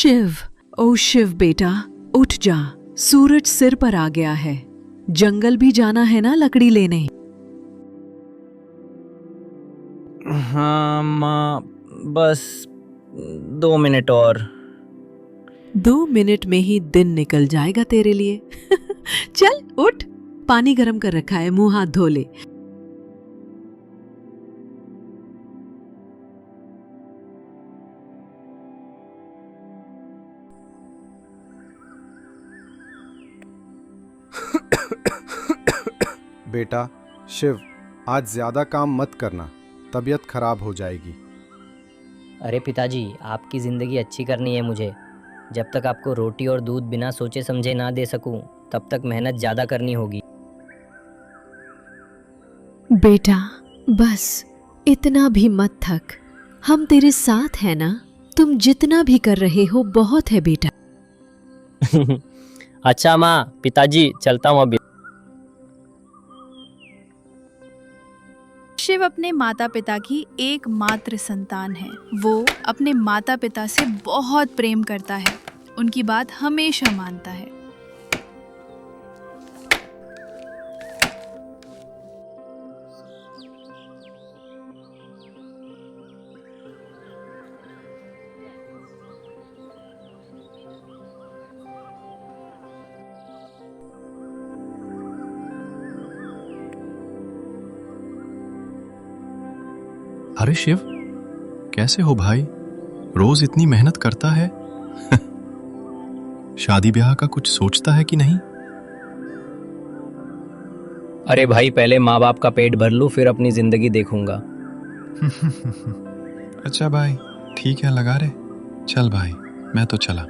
शिव, ओ शिव बेटा, उठ जा। सूरज सिर पर आ गया है। जंगल भी जाना है ना लकड़ी लेने। हाँ माँ, बस 2 मिनट और। 2 मिनट में ही दिन निकल जाएगा तेरे लिए। चल उठ, पानी गर्म कर रखा है, मुंह हाथ धो ले। बेटा शिव, आज ज्यादा काम मत करना, तबीयत खराब हो जाएगी। अरे पिताजी, आपकी ज़िंदगी अच्छी करनी है मुझे। जब तक आपको रोटी और दूध बिना सोचे समझे ना दे सकूं, तब तक मेहनत ज़्यादा करनी होगी। बेटा बस इतना भी मत थक, हम तेरे साथ हैं ना। तुम जितना भी कर रहे हो बहुत है बेटा। अच्छा माँ, पिताजी चलता हूँ अभी। शिव अपने माता पिता की एकमात्र संतान है। वो अपने माता पिता से बहुत प्रेम करता है, उनकी बात हमेशा मानता है। अरे शिव, कैसे हो भाई? रोज इतनी मेहनत करता है। शादी ब्याह का कुछ सोचता है कि नहीं? अरे भाई, पहले माँ बाप का पेट भर लूँ, फिर अपनी ज़िंदगी देखूंगा। अच्छा भाई, ठीक है, लगा रे। चल भाई, मैं तो चला।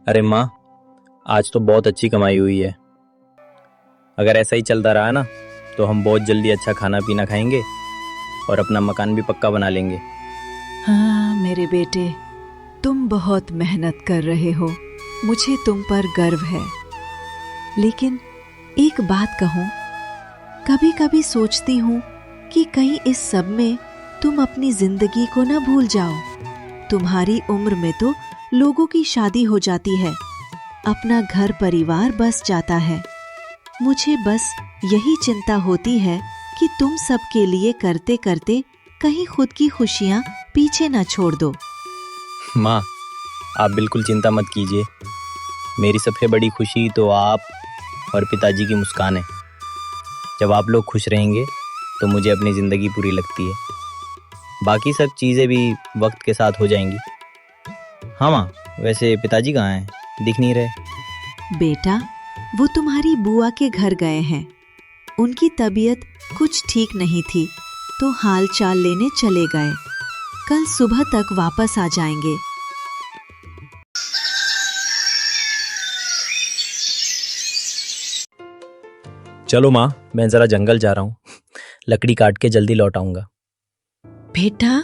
अरे माँ, आज तो बहुत अच्छी कमाई हुई है। अगर ऐसा ही चलता रहा ना, तो हम बहुत जल्दी अच्छा खाना पीना खाएंगे और अपना मकान भी पक्का बना लेंगे। हाँ मेरे बेटे, तुम बहुत मेहनत कर रहे हो, मुझे तुम पर गर्व है। लेकिन एक बात कहूँ, कभी कभी सोचती हूँ कि कहीं इस सब में तुम अपनी जिंदगी को ना भूल जाओ। तुम्हारी उम्र में तो लोगों की शादी हो जाती है, अपना घर परिवार बस जाता है। मुझे बस यही चिंता होती है कि तुम सबके लिए करते करते कहीं खुद की खुशियाँ पीछे ना छोड़ दो। माँ, आप बिल्कुल चिंता मत कीजिए। मेरी सबसे बड़ी खुशी तो आप और पिताजी की मुस्कान है। जब आप लोग खुश रहेंगे तो मुझे अपनी ज़िंदगी पूरी लगती है। बाकी सब चीज़ें भी वक्त के साथ हो जाएंगी। हाँ माँ, वैसे पिताजी कहाँ हैं? दिख नहीं रहे। बेटा, वो तुम्हारी बुआ के घर गए हैं। उनकी तबीयत कुछ ठीक नहीं थी, तो हाल चाल लेने चले गए। कल सुबह तक वापस आ जाएंगे। चलो माँ, मैं ज़रा जंगल जा रहा हूँ। लकड़ी काट के जल्दी लौट आऊँगा। बेटा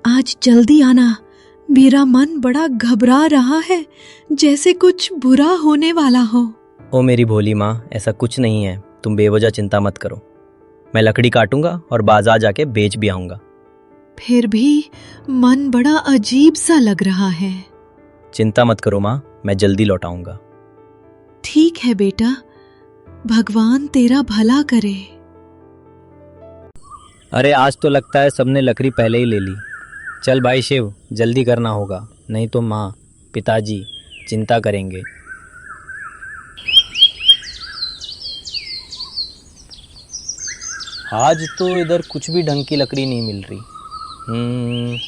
आज जल्दी आना, मेरा मन बड़ा घबरा रहा है, जैसे कुछ बुरा होने वाला हो। ओ मेरी भोली माँ, ऐसा कुछ नहीं है, तुम बेवजह चिंता मत करो। मैं लकड़ी काटूंगा और बाजार जाके बेच भी आऊंगा। फिर भी मन बड़ा अजीब सा लग रहा है। चिंता मत करो माँ, मैं जल्दी लौट आऊंगा। ठीक है बेटा, भगवान तेरा भला करे। अरे आज तो लगता है सबने लकड़ी पहले ही ले ली। चल भाई शिव, जल्दी करना होगा, नहीं तो माँ पिताजी चिंता करेंगे। आज तो इधर कुछ भी ढंग की लकड़ी नहीं मिल रही।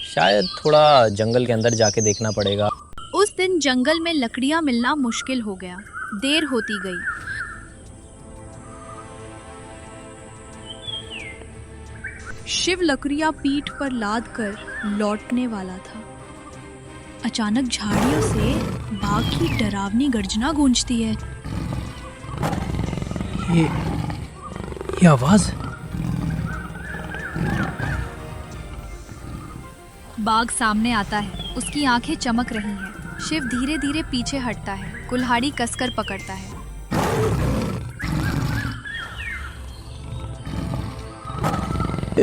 शायद थोड़ा जंगल के अंदर जाके देखना पड़ेगा। उस दिन जंगल में लकड़ियां मिलना मुश्किल हो गया। देर होती गई। शिव लकड़ियां पीठ पर लाद कर लौटने वाला था। अचानक झाड़ियों से बाघ की डरावनी गर्जना गूंजती है। ये आवाज। बाघ सामने आता है, उसकी आंखें चमक रही हैं। शिव धीरे धीरे पीछे हटता है, कुल्हाड़ी कसकर पकड़ता है।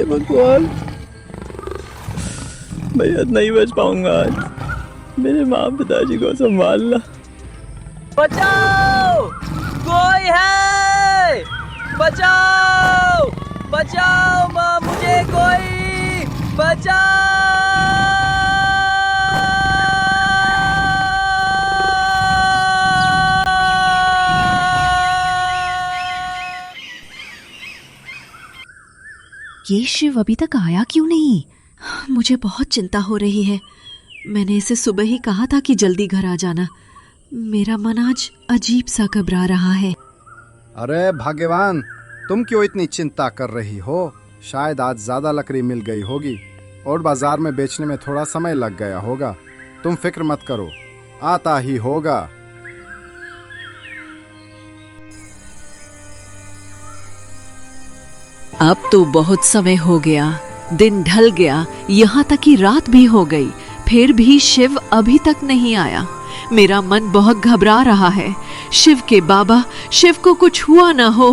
हे भगवान, मैं याद नहीं बच पाऊंगा आज। मेरे माँ पिताजी को संभालना। बचाओ, कोई है, बचाओ, बचाओ माँ, मुझे कोई बचाओ। ये शिव अभी तक आया क्यों नहीं? मुझे बहुत चिंता हो रही है। मैंने इसे सुबह ही कहा था कि जल्दी घर आ जाना। मेरा मन आज अजीब सा घबरा रहा है। अरे भाग्यवान, तुम क्यों इतनी चिंता कर रही हो? शायद आज ज्यादा लकड़ी मिल गई होगी और बाजार में बेचने में थोड़ा समय लग गया होगा। तुम फिक्र मत करो, आता ही होगा। अब तो बहुत समय हो गया, दिन ढल गया, यहाँ तक कि रात भी हो गई, फिर भी शिव अभी तक नहीं आया। मेरा मन बहुत घबरा रहा है। शिव के बाबा, शिव को कुछ हुआ ना हो।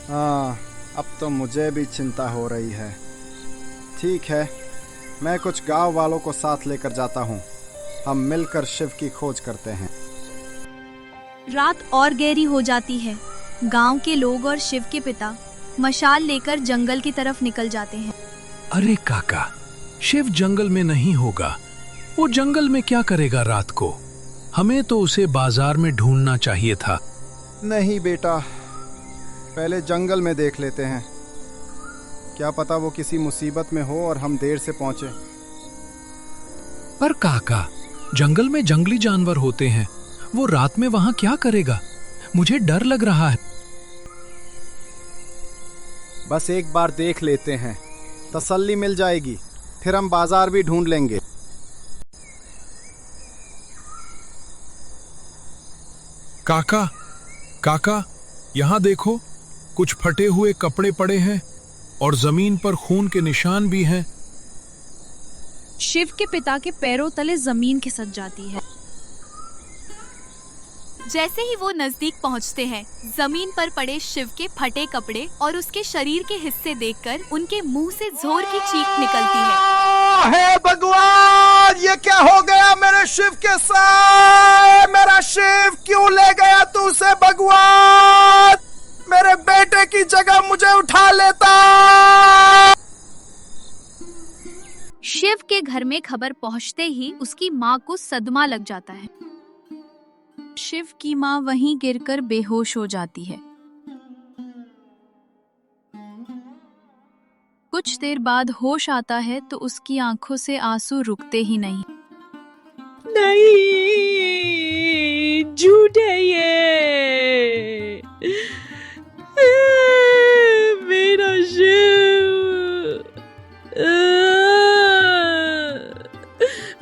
हाँ, अब तो मुझे भी चिंता हो रही है। ठीक है, मैं कुछ गांव वालों को साथ लेकर जाता हूँ। हम मिलकर शिव की खोज करते हैं। रात और गहरी हो जाती है। गांव के लोग और शिव के पिता मशाल लेकर जंगल की तरफ निकल जाते हैं। अरे काका, शिव जंगल में नहीं होगा। वो जंगल में क्या करेगा रात को? हमें तो उसे बाजार में ढूंढना चाहिए था। नहीं बेटा, पहले जंगल में देख लेते हैं। क्या पता वो किसी मुसीबत में हो और हम देर से पहुंचे। पर काका, जंगल में जंगली जानवर होते हैं, वो रात में वहां क्या करेगा? मुझे डर लग रहा है। बस एक बार देख लेते हैं, तसल्ली मिल जाएगी, फिर हम बाजार भी ढूंढ लेंगे। काका, काका, यहाँ देखो, कुछ फटे हुए कपड़े पड़े हैं और जमीन पर खून के निशान भी हैं। शिव के पिता के पैरों तले जमीन खिसक जाती है। जैसे ही वो नजदीक पहुंचते हैं, जमीन पर पड़े शिव के फटे कपड़े और उसके शरीर के हिस्से देखकर उनके मुंह से जोर की चीख निकलती है। हे भगवान, ये क्या हो गया मेरे शिव के साथ? मेरा शिव क्यों ले गया तू उसे? भगवान, मेरे बेटे की जगह मुझे उठा लेता। शिव के घर में खबर पहुंचते ही उसकी माँ को सदमा लग जाता है। शिव की माँ वहीं गिरकर बेहोश हो जाती है। कुछ देर बाद होश आता है तो उसकी आंखों से आंसू रुकते ही नहीं। नहीं, झूठ है ये। मेरा शिव,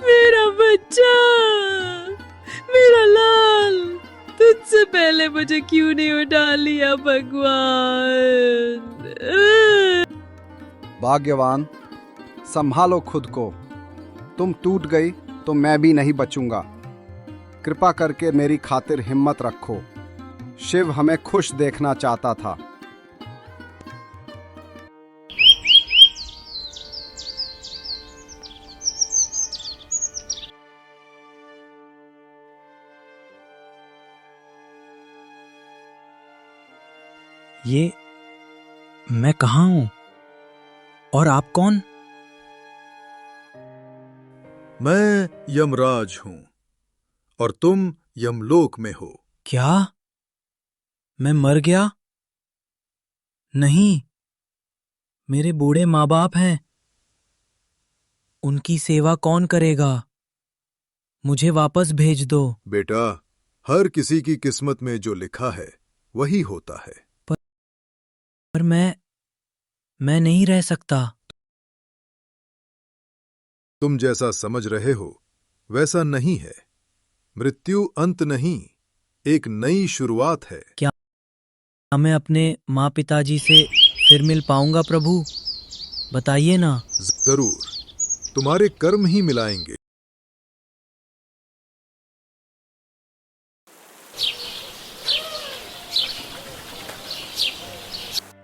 मेरा बच्चा, मेरा लाल, तुझसे पहले मुझे क्यों नहीं उठा लिया भगवान? भाग्यवान, संभालो खुद को। तुम टूट गई तो मैं भी नहीं बचूंगा। कृपा करके मेरी खातिर हिम्मत रखो। शिव हमें खुश देखना चाहता था। ये मैं कहाँ हूँ और आप कौन? मैं यमराज हूं और तुम यमलोक में हो। क्या मैं मर गया? नहीं, मेरे बूढ़े माँ बाप हैं, उनकी सेवा कौन करेगा? मुझे वापस भेज दो। बेटा, हर किसी की किस्मत में जो लिखा है वही होता है। पर मैं नहीं रह सकता। तुम जैसा समझ रहे हो वैसा नहीं है। मृत्यु अंत नहीं, एक नई शुरुआत है। क्या मैं अपने माँ पिताजी से फिर मिल पाऊंगा प्रभु? बताइए ना। जरूर, तुम्हारे कर्म ही मिलाएंगे।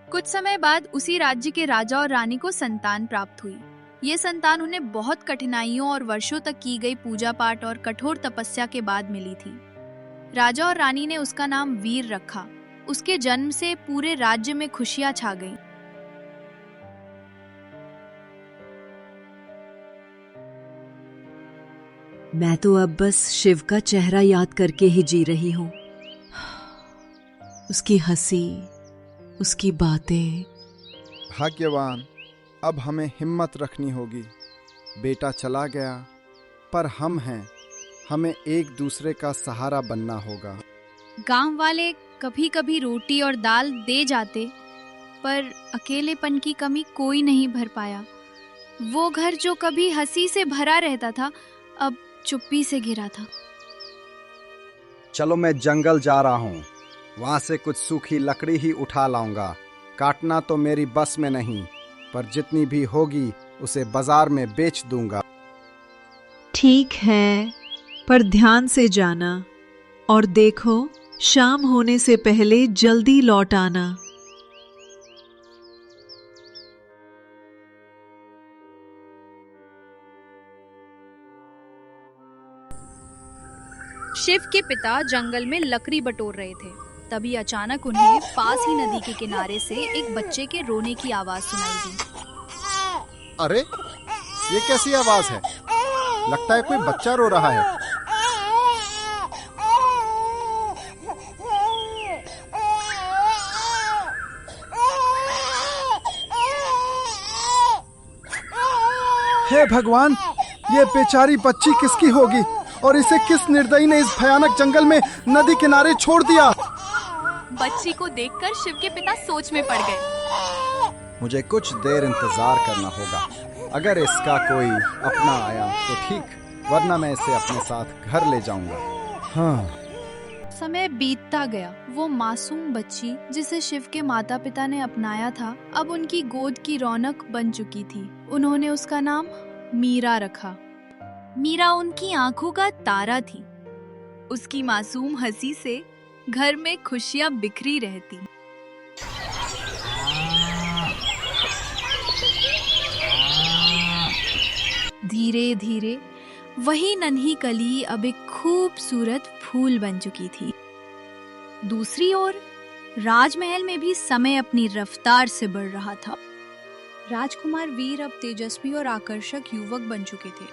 कुछ समय समय बाद उसी राज्य के राजा और रानी को संतान प्राप्त हुई। ये संतान उन्हें बहुत कठिनाइयों और वर्षों तक की गई पूजा पाठ और कठोर तपस्या के बाद मिली थी। राजा और रानी ने उसका नाम वीर रखा। उसके जन्म से पूरे राज्य में खुशियां छा गईं। मैं तो अब बस शिव का चेहरा याद करके ही जी रही हूँ। उसकी हंसी, उसकी बातें। भाग्यवान, अब हमें हिम्मत रखनी होगी। बेटा चला गया, पर हम हैं। हमें एक दूसरे का सहारा बनना होगा। गांव वाले कभी कभी रोटी और दाल दे जाते, पर अकेलेपन की कमी कोई नहीं भर पाया। वो घर जो कभी हंसी से भरा रहता था, अब चुप्पी से घिरा था। चलो, मैं जंगल जा रहा हूँ। वहां से कुछ सूखी लकड़ी ही उठा लाऊंगा। काटना तो मेरी बस में नहीं, पर जितनी भी होगी उसे बाजार में बेच दूंगा। ठीक है, पर ध्यान से जाना और देखो शाम होने से पहले जल्दी लौट आना। शिव के पिता जंगल में लकड़ी बटोर रहे थे। तभी अचानक उन्हें पास ही नदी के किनारे से एक बच्चे के रोने की आवाज सुनाई दी। अरे, ये कैसी आवाज है? लगता है कोई बच्चा रो रहा है। हे भगवान, ये बेचारी बच्ची किसकी होगी और इसे किस निर्दयी ने इस भयानक जंगल में नदी किनारे छोड़ दिया? बच्ची को देखकर शिव के पिता सोच में पड़ गए। मुझे कुछ देर इंतजार करना होगा। अगर इसका कोई अपना आया तो ठीक, वरना मैं इसे अपने साथ घर ले जाऊंगा। हाँ। समय बीतता गया। वो मासूम बच्ची जिसे शिव के माता पिता ने अपनाया था, अब उनकी गोद की रौनक बन चुकी थी। उन्होंने उसका नाम मीरा रखा। मीरा उनकी आंखों का तारा थी। उसकी मासूम हंसी से घर में खुशियां बिखरी रहती। धीरे धीरे वही नन्ही कली अब एक खूबसूरत फूल बन चुकी थी। दूसरी ओर राजमहल में भी समय अपनी रफ्तार से बढ़ रहा था। राजकुमार वीर अब तेजस्वी और आकर्षक युवक बन चुके थे,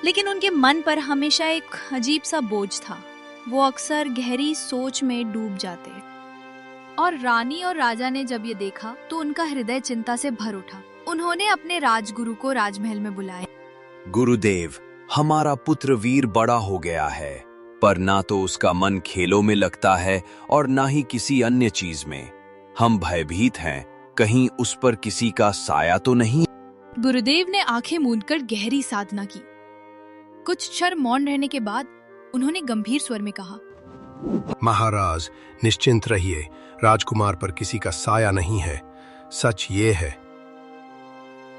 लेकिन उनके मन पर हमेशा एक अजीब सा बोझ था। वो अक्सर गहरी सोच में डूब जाते। और रानी और राजा ने जब ये देखा तो उनका हृदय चिंता से भर उठा। उन्होंने अपने राजगुरु को राजमहल में बुलाया। गुरुदेव, हमारा पुत्र वीर बड़ा हो गया है, पर ना तो उसका मन खेलों में लगता है और ना ही किसी अन्य चीज में। हम भयभीत हैं, कहीं उस पर किसी का साया तो नहीं। गुरुदेव ने आंखें मूंदकर गहरी साधना की। कुछ क्षण मौन रहने के बाद उन्होंने गंभीर स्वर में कहा, महाराज, निश्चिंत रहिए। राजकुमार पर किसी का साया नहीं है। सच ये है,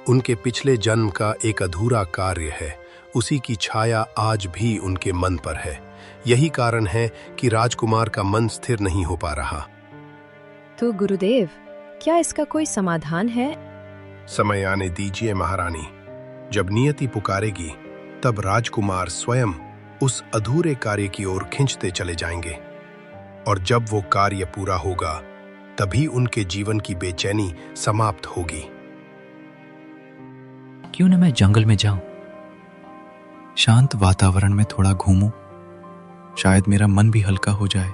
उनके पिछले जन्म का एक अधूरा कार्य है। उसी की छाया आज भी उनके मन पर है। यही कारण है कि राजकुमार का मन स्थिर नहीं हो पा रहा। तो गुरुदेव, क्या इसका कोई समाधान है? समय आने दीजिए महारानी। जब नियति पुकारेगी, तब राजकुमार स्वयं उस अधूरे कार्य की ओर खींचते चले जाएंगे, और जब वो कार्य पूरा होगा, तभी उनके जीवन की बेचैनी समाप्त होगी। क्यों न मैं जंगल में जाऊं, शांत वातावरण में थोड़ा घूमूं। शायद मेरा मन भी हल्का हो जाए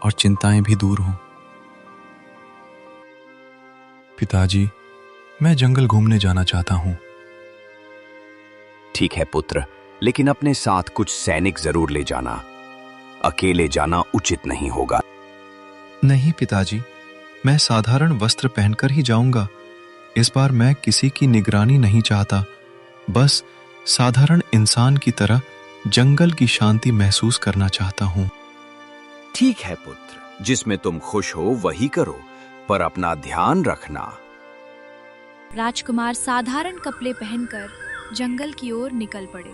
और चिंताएं भी दूर हों। पिताजी, मैं जंगल घूमने जाना चाहता हूं। ठीक है पुत्र, लेकिन अपने साथ कुछ सैनिक जरूर ले जाना। अकेले जाना उचित नहीं होगा। नहीं पिताजी, मैं साधारण वस्त्र पहनकर ही जाऊंगा। इस बार मैं किसी की निगरानी नहीं चाहता, बस साधारण इंसान की तरह जंगल की शांति महसूस करना चाहता हूं। ठीक है पुत्र, जिसमें तुम खुश हो वही करो, पर अपना ध्यान रखना। राजकुमार साधारण कपड़े पहनकर जंगल की ओर निकल पड़े।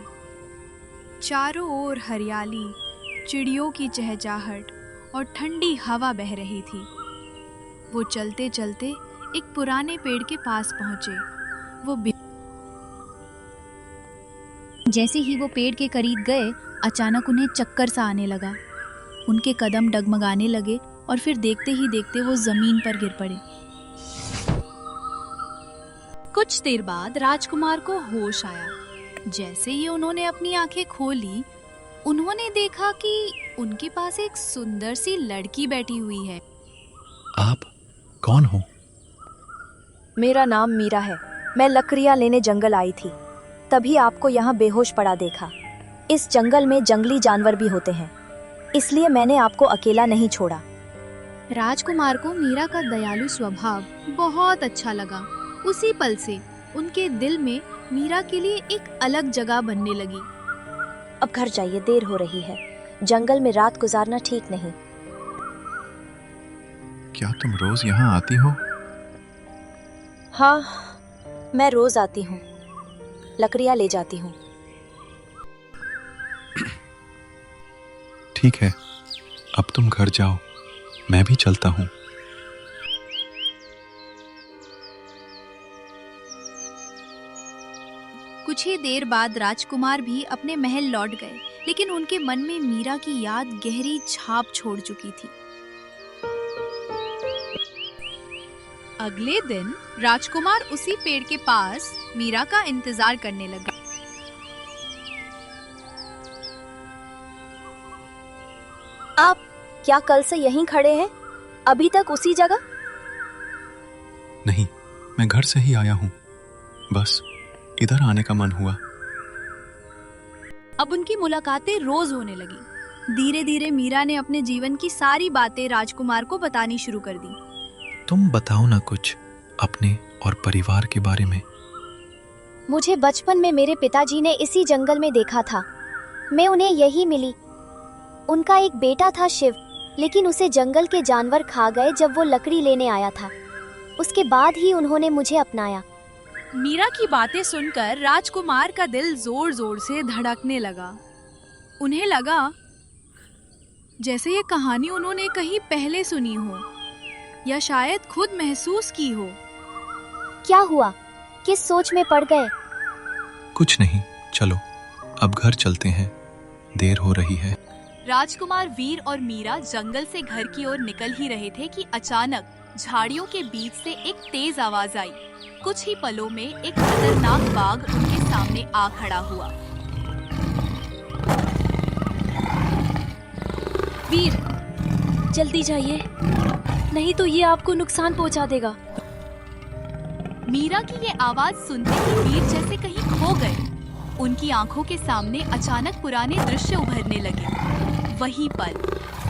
चारों ओर हरियाली, चिड़ियों की चहचहाहट और ठंडी हवा बह रही थी। वो चलते चलते एक पुराने पेड़ के पास पहुंचे। जैसे ही वो पेड़ के करीब गए, अचानक उन्हें चक्कर सा आने लगा। उनके कदम डगमगाने लगे और फिर देखते ही देखते वो जमीन पर गिर पड़े। कुछ देर बाद राजकुमार को होश आया। जैसे ही उन्होंने अपनी आंखें खोली, उन्होंने देखा कि उनके पास एक सुंदर सी लड़की बैठी हुई है। आप कौन हो? मेरा नाम मीरा है। मैं लकड़ियाँ लेने जंगल आई थी, तभी आपको यहाँ बेहोश पड़ा देखा। इस जंगल में जंगली जानवर भी होते हैं, इसलिए मैंने आपको अकेला नहीं छोड़ा। राजकुमार को मीरा का दयालु स्वभाव बहुत अच्छा लगा। उसी पल से उनके दिल में मीरा के लिए एक अलग जगह बनने लगी। अब घर जाइए, देर हो रही है। जंगल में रात गुजारना ठीक नहीं। क्या तुम रोज यहाँ आती हो? हाँ, मैं रोज आती हूँ, लकड़ियाँ ले जाती हूँ। ठीक है, अब तुम घर जाओ, मैं भी चलता हूँ। कुछ ही देर बाद राजकुमार भी अपने महल लौट गए, लेकिन उनके मन में मीरा की याद गहरी छाप छोड़ चुकी थी। अगले दिन राजकुमार उसी पेड़ के पास मीरा का इंतजार करने लगा। आप क्या कल से यहीं खड़े हैं? अभी तक उसी जगह? नहीं, मैं घर से ही आया हूँ, बस इधर आने का मन हुआ। अब उनकी मुलाकातें रोज होने लगी। धीरे धीरे मीरा ने अपने जीवन की सारी बातें राजकुमार को बतानी शुरू कर दी। तुम बताओ ना कुछ अपने और परिवार के बारे में। मुझे बचपन में मेरे पिताजी ने इसी जंगल में देखा था। मैं उन्हें यही मिली। उनका एक बेटा था शिव, लेकिन उसे जंगल के जानवर खा गए जब वो लकड़ी लेने आया था। उसके बाद ही उन्होंने मुझे अपनाया। मीरा की बातें सुनकर राजकुमार का दिल जोर जोर से धड़कने लगा। उन्हें लगा जैसे ये कहानी उन्होंने कहीं पहले सुनी हो या शायद खुद महसूस की हो। क्या हुआ? किस सोच में पड़ गए? कुछ नहीं, चलो अब घर चलते हैं, देर हो रही है। राजकुमार वीर और मीरा जंगल से घर की ओर निकल ही रहे थे कि अचानक झाड़ियों के बीच से एक तेज आवाज आई। कुछ ही पलों में एक खतरनाक बाघ उनके सामने आ खड़ा हुआ। वीर, जल्दी जाइए, नहीं तो ये आपको नुकसान पहुंचा देगा। मीरा की ये आवाज सुनते ही वीर जैसे कहीं खो गए। उनकी आंखों के सामने अचानक पुराने दृश्य उभरने लगे। वही पल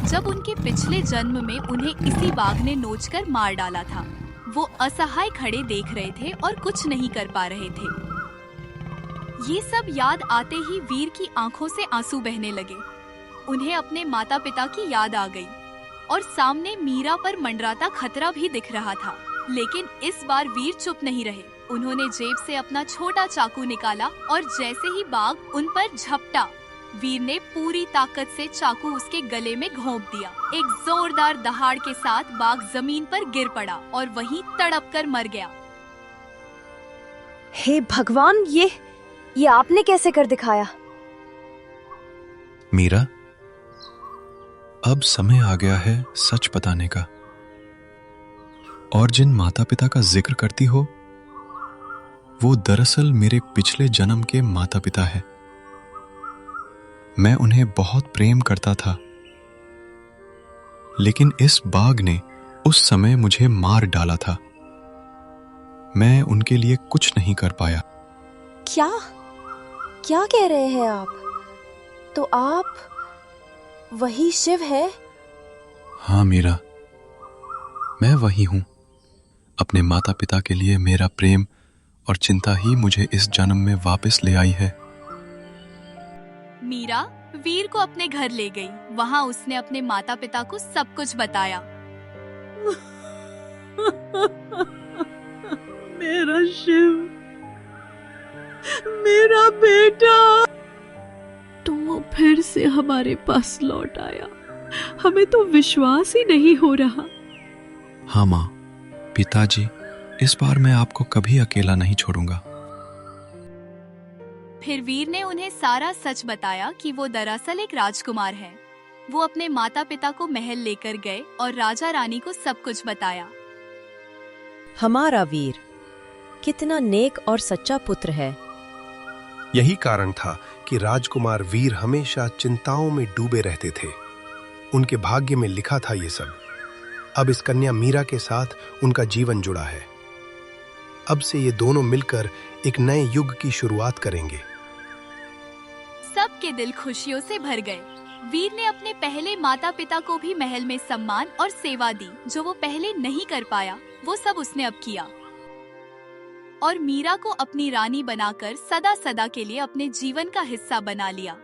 जब उनके पिछले जन्म में उन्हें इसी बाघ ने नोचकर मार डाला था। वो असहाय खड़े देख रहे थे और कुछ नहीं कर पा रहे थे। ये सब याद आते ही वीर की आंखों से आंसू बहने लगे। उन्हें अपने माता पिता की याद आ गई और सामने मीरा पर मंडराता खतरा भी दिख रहा था। लेकिन इस बार वीर चुप नहीं रहे। उन्होंने जेब से अपना छोटा चाकू निकाला और जैसे ही बाघ उन पर झपटा, वीर ने पूरी ताकत से चाकू उसके गले में घोंप दिया। एक जोरदार दहाड़ के साथ बाघ जमीन पर गिर पड़ा और वहीं तड़प कर मर गया। हे भगवान, ये आपने कैसे कर दिखाया? मीरा, अब समय आ गया है सच बताने का। और जिन माता पिता का जिक्र करती हो, वो दरअसल मेरे पिछले जन्म के माता पिता है। मैं उन्हें बहुत प्रेम करता था, लेकिन इस बाघ ने उस समय मुझे मार डाला था। मैं उनके लिए कुछ नहीं कर पाया। क्या कह रहे हैं आप? तो आप वही शिव है? हाँ मीरा, मैं वही हूं। अपने माता पिता के लिए मेरा प्रेम और चिंता ही मुझे इस जन्म में वापस ले आई है। मीरा वीर को अपने घर ले गई। वहाँ उसने अपने माता पिता को सब कुछ बताया। मेरा शिव, मेरा बेटा, तो वो फिर से हमारे पास लौट आया। हमें तो विश्वास ही नहीं हो रहा। हाँ माँ, पिताजी इस बार मैं आपको कभी अकेला नहीं छोड़ूंगा। फिर वीर ने उन्हें सारा सच बताया कि वो दरअसल एक राजकुमार है। वो अपने माता पिता को महल लेकर गए और राजा रानी को सब कुछ बताया। हमारा वीर कितना नेक और सच्चा पुत्र है। यही कारण था कि राजकुमार वीर हमेशा चिंताओं में डूबे रहते थे। उनके भाग्य में लिखा था ये सब। अब इस कन्या मीरा के साथ उनका जीवन जुड़ा है। अब से ये दोनों मिलकर एक नए युग की शुरुआत करेंगे। सबके दिल खुशियों से भर गए। वीर ने अपने पहले माता पिता को भी महल में सम्मान और सेवा दी, जो वो पहले नहीं कर पाया, वो सब उसने अब किया। और मीरा को अपनी रानी बनाकर सदा सदा के लिए अपने जीवन का हिस्सा बना लिया।